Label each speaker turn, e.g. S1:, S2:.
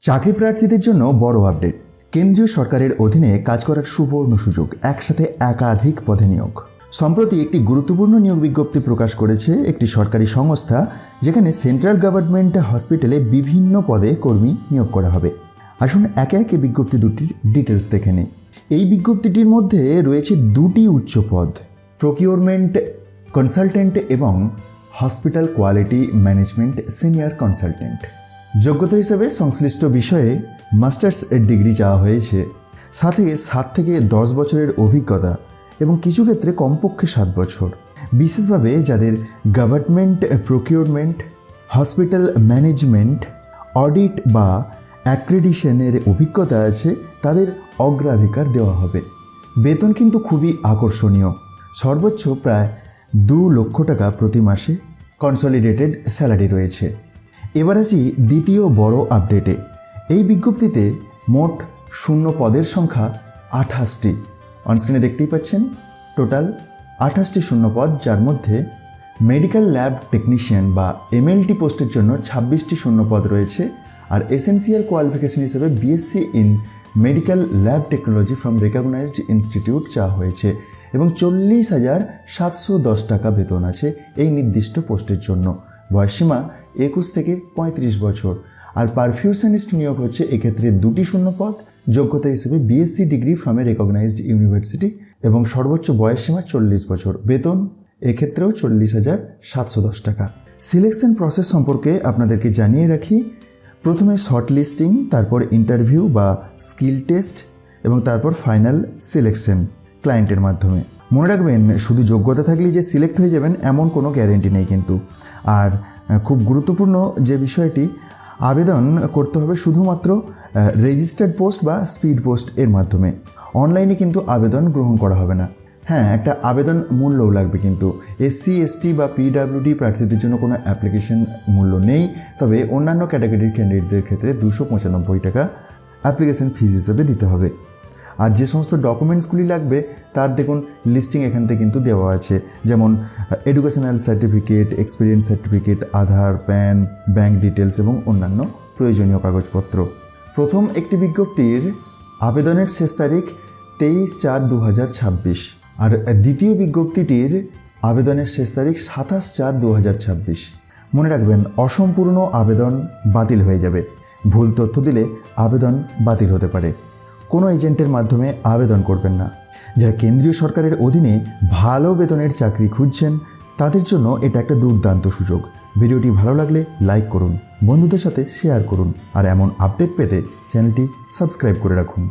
S1: চাকরি প্রার্থীদের জন্য বড় আপডেট। কেন্দ্রীয় সরকারের অধীনে কাজ করার সুবর্ণ সুযোগ, একসাথে একাধিক পদে নিয়োগ। সম্প্রতি একটি গুরুত্বপূর্ণ নিয়োগ বিজ্ঞপ্তি প্রকাশ করেছে একটি সরকারি সংস্থা, যেখানে সেন্ট্রাল গভর্নমেন্ট হসপিটালে বিভিন্ন পদে কর্মী নিয়োগ করা হবে। আসুন একে একে বিজ্ঞপ্তি দুটির ডিটেলস দেখে নিই। এই বিজ্ঞপ্তিটির মধ্যে রয়েছে দুটি উচ্চ পদ, প্রকিউরমেন্ট কনসালটেন্ট এবং hospital quality management senior consultant. যোগ্যতা হিসেবে সংশ্লিষ্ট বিষয়ে মাস্টার্স ডিগ্রি চাওয়া হয়েছে, সাথে 7 থেকে 10 বছরের অভিজ্ঞতা এবং কিছু ক্ষেত্রে কমপক্ষে 7 বছর। বিশেষভাবে যাদের government procurement, hospital management, audit বা অ্যাক্রেডিশনের অভিজ্ঞতা আছে, তাদের অগ্রাধিকার দেওয়া হবে। বেতন কিন্তু খুবই আকর্ষণীয়, সর্বোচ্চ প্রায় 2 লক্ষ টাকা প্রতি মাসে কনসলিডেটেড স্যালারি রয়েছে। এবার আসি দ্বিতীয় বড় আপডেটে। এই বিজ্ঞপ্তিতে মোট শূন্য পদের সংখ্যা 28টি। অনস্ক্রিনে দেখতেই পাচ্ছেন টোটাল 28টি শূন্য পদ, যার মধ্যে মেডিকেল ল্যাব টেকনিশিয়ান বা MLT পোস্টের জন্য 26টি শূন্য পদ রয়েছে। আর এসেন্সিয়াল কোয়ালিফিকেশন হিসেবে BSc in medical lab technology from recognised institute চাওয়া হয়েছে এবং 40,710 টাকা বেতন আছে এই নির্দিষ্ট পোস্টের জন্য। বয়সসীমা 21 থেকে 35 বছর। আর পারফিউশনিস্ট নিয়োগ হচ্ছে এক্ষেত্রে 2টি শূন্য পদ, যোগ্যতা হিসেবে BSc degree from a recognized university এবং সর্বোচ্চ বয়সসীমা 40 বছর। বেতন এক্ষেত্রেও 40,710 টাকা। সিলেকশন প্রসেস সম্পর্কে আপনাদেরকে জানিয়ে রাখি। প্রথমে শর্ট লিস্টিং, তারপর ইন্টারভিউ বা স্কিল টেস্ট এবং তারপর ফাইনাল সিলেকশন ক্লায়েন্টের মাধ্যমে। মনে রাখবেন, শুধু যোগ্যতা থাকলেই যে সিলেক্ট হয়ে যাবেন এমন কোনো গ্যারেন্টি নেই কিন্তু। আর খুব গুরুত্বপূর্ণ যে বিষয়টি, আবেদন করতে হবে শুধুমাত্র রেজিস্টার্ড পোস্ট বা স্পিড পোস্ট এর মাধ্যমে। অনলাইনে কিন্তু আবেদন গ্রহণ করা হবে না। হ্যাঁ, একটা আবেদন মূল্যও লাগবে, কিন্তু SC ST বা PWD প্রার্থীদের জন্য কোনো অ্যাপ্লিকেশন মূল্য নেই। তবে অন্যান্য ক্যাটাগরির ক্যান্ডিডেটদের ক্ষেত্রে 295 টাকা অ্যাপ্লিকেশন ফিজ হিসেবে দিতে হবে। আর যে সমস্ত ডকুমেন্টসগুলি লাগবে তার দেখুন লিস্টিং এখানতে কিন্তু দেওয়া আছে, যেমন এডুকেশনাল সার্টিফিকেট, এক্সপিরিয়েন্স সার্টিফিকেট, আধার, প্যান, ব্যাঙ্ক ডিটেলস এবং অন্যান্য প্রয়োজনীয় কাগজপত্র। প্রথম একটি বিজ্ঞপ্তির আবেদনের শেষ তারিখ 23/4/2026 আর দ্বিতীয় বিজ্ঞপ্তিটির আবেদনের শেষ তারিখ 27/4/2026। মনে রাখবেন, অসম্পূর্ণ আবেদন বাতিল হয়ে যাবে। ভুল তথ্য দিলে আবেদন বাতিল হতে পারে। কোনো এজেন্টের মাধ্যমে আবেদন করবেন না। যারা কেন্দ্রীয় সরকারের অধীনে ভালো বেতনের চাকরি খুঁজছেন, তাদের জন্য এটা একটা দুর্দান্ত সুযোগ। ভিডিওটি ভালো লাগলে লাইক করুন, বন্ধুদের সাথে শেয়ার করুন আর এমন আপডেট পেতে চ্যানেলটি সাবস্ক্রাইব করে রাখুন।